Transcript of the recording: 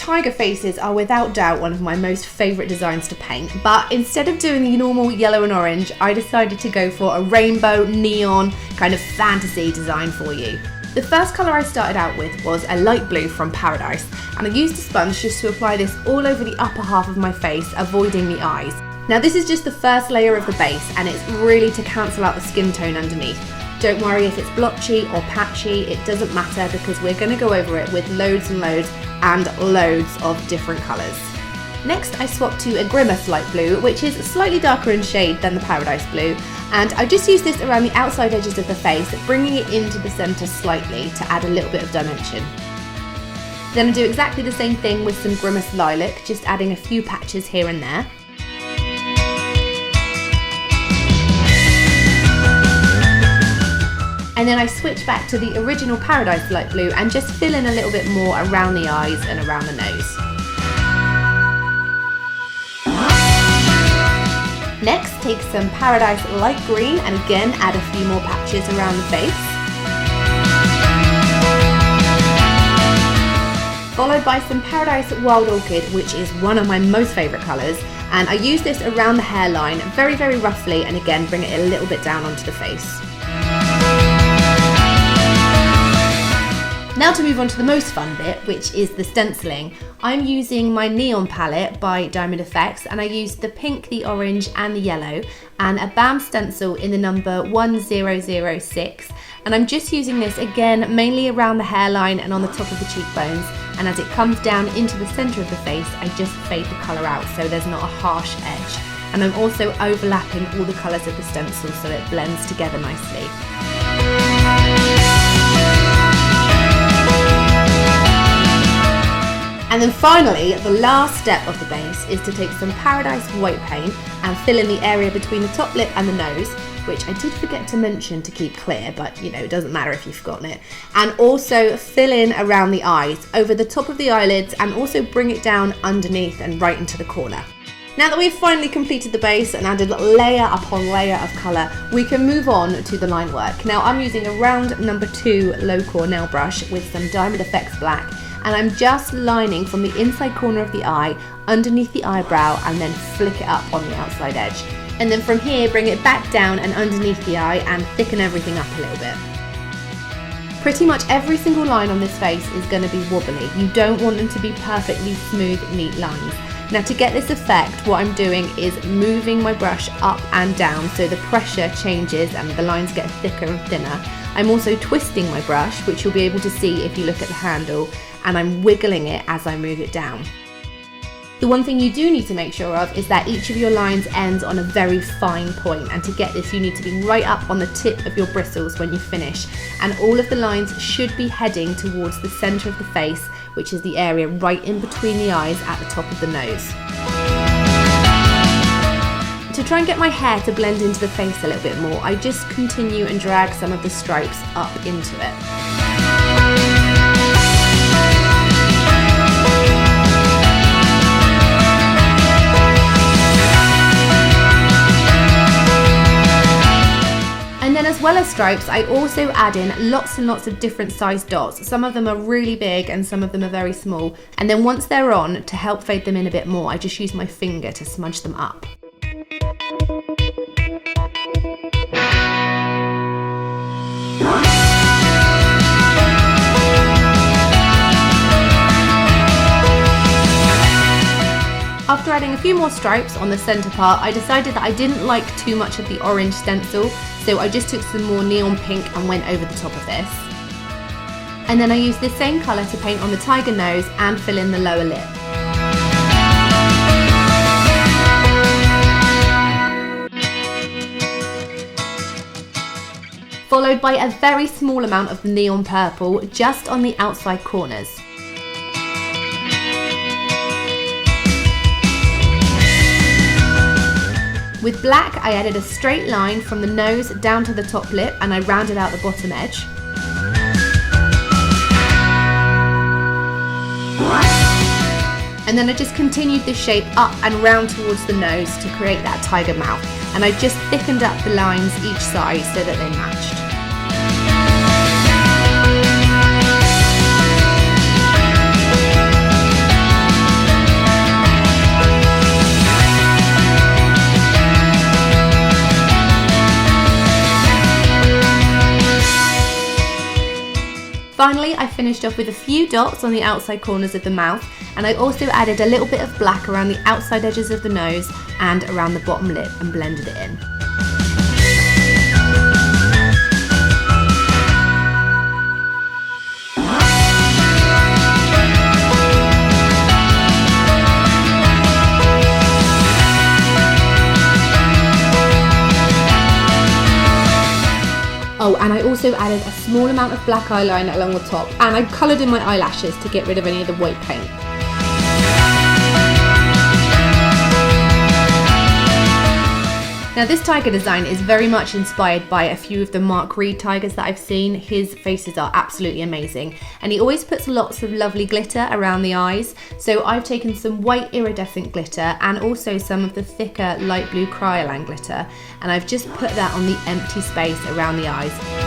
tiger faces are without doubt one of my most favourite designs to paint, but instead of doing the normal yellow and orange, I decided to go for a rainbow, neon, kind of fantasy design for you. The first colour I started out with was a light blue from Paradise, and I used a sponge just to apply this all over the upper half of my face, avoiding the eyes. Now this is just the first layer of the base, and it's really to cancel out the skin tone underneath. Don't worry if it's blotchy or patchy, it doesn't matter because we're going to go over it with loads and loads of different colours. Next I swapped to a Grimace light blue, which is slightly darker in shade than the Paradise blue, and I just used this around the outside edges of the face, bringing it into the centre slightly to add a little bit of dimension. Then I do exactly the same thing with some Grimace lilac, just adding a few patches here and there. And then I switch back to the original Paradise light blue and just fill in a little bit more around the eyes and around the nose. Next, take some Paradise light green and again add a few more patches around the face. Followed by some Paradise Wild Orchid, which is one of my most favourite colours, and I use this around the hairline very, very roughly, and again bring it a little bit down onto the face. Now to move on to the most fun bit, which is the stenciling. I'm using my Neon palette by Diamond Effects, and I used the pink, the orange and the yellow, and a BAM stencil in the number 1006, and I'm just using this again mainly around the hairline and on the top of the cheekbones, and as it comes down into the centre of the face I just fade the colour out so there's not a harsh edge, and I'm also overlapping all the colours of the stencil so it blends together nicely. And then finally, the last step of the base is to take some Paradise white paint and fill in the area between the top lip and the nose, which I did forget to mention to keep clear, but you know, it doesn't matter if you've forgotten it. And also fill in around the eyes, over the top of the eyelids, and also bring it down underneath and right into the corner. Now that we've finally completed the base and added layer upon layer of colour, we can move on to the line work. Now I'm using a round number 2 low core nail brush with some Diamond Effects black, and I'm just lining from the inside corner of the eye, underneath the eyebrow, and then flick it up on the outside edge. And then from here, bring it back down and underneath the eye and thicken everything up a little bit. Pretty much every single line on this face is going to be wobbly. You don't want them to be perfectly smooth, neat lines. Now to get this effect, what I'm doing is moving my brush up and down so the pressure changes and the lines get thicker and thinner. I'm also twisting my brush, which you'll be able to see if you look at the handle, and I'm wiggling it as I move it down. The one thing you do need to make sure of is that each of your lines ends on a very fine point, and to get this you need to be right up on the tip of your bristles when you finish, and all of the lines should be heading towards the centre of the face, which is the area right in between the eyes at the top of the nose. To try and get my hair to blend into the face a little bit more, I just continue and drag some of the stripes up into it. And then as well as stripes, I also add in lots and lots of different size dots. Some of them are really big and some of them are very small. And then once they're on, to help fade them in a bit more, I just use my finger to smudge them up. After adding a few more stripes on the centre part, I decided that I didn't like too much of the orange stencil, so I just took some more neon pink and went over the top of this. And then I used this same colour to paint on the tiger nose and fill in the lower lip. Followed by a very small amount of the neon purple just on the outside corners. With black, I added a straight line from the nose down to the top lip and I rounded out the bottom edge. And then I just continued this shape up and round towards the nose to create that tiger mouth. And I just thickened up the lines each side so that they matched. Finally, I finished off with a few dots on the outside corners of the mouth, and I also added a little bit of black around the outside edges of the nose and around the bottom lip and blended it in. Oh, and I also added a small amount of black eyeliner along the top, and I coloured in my eyelashes to get rid of any of the white paint. Now this tiger design is very much inspired by a few of the Mark Reed tigers that I've seen. His faces are absolutely amazing, and he always puts lots of lovely glitter around the eyes. So I've taken some white iridescent glitter and also some of the thicker light blue Kryolan glitter, and I've just put that on the empty space around the eyes.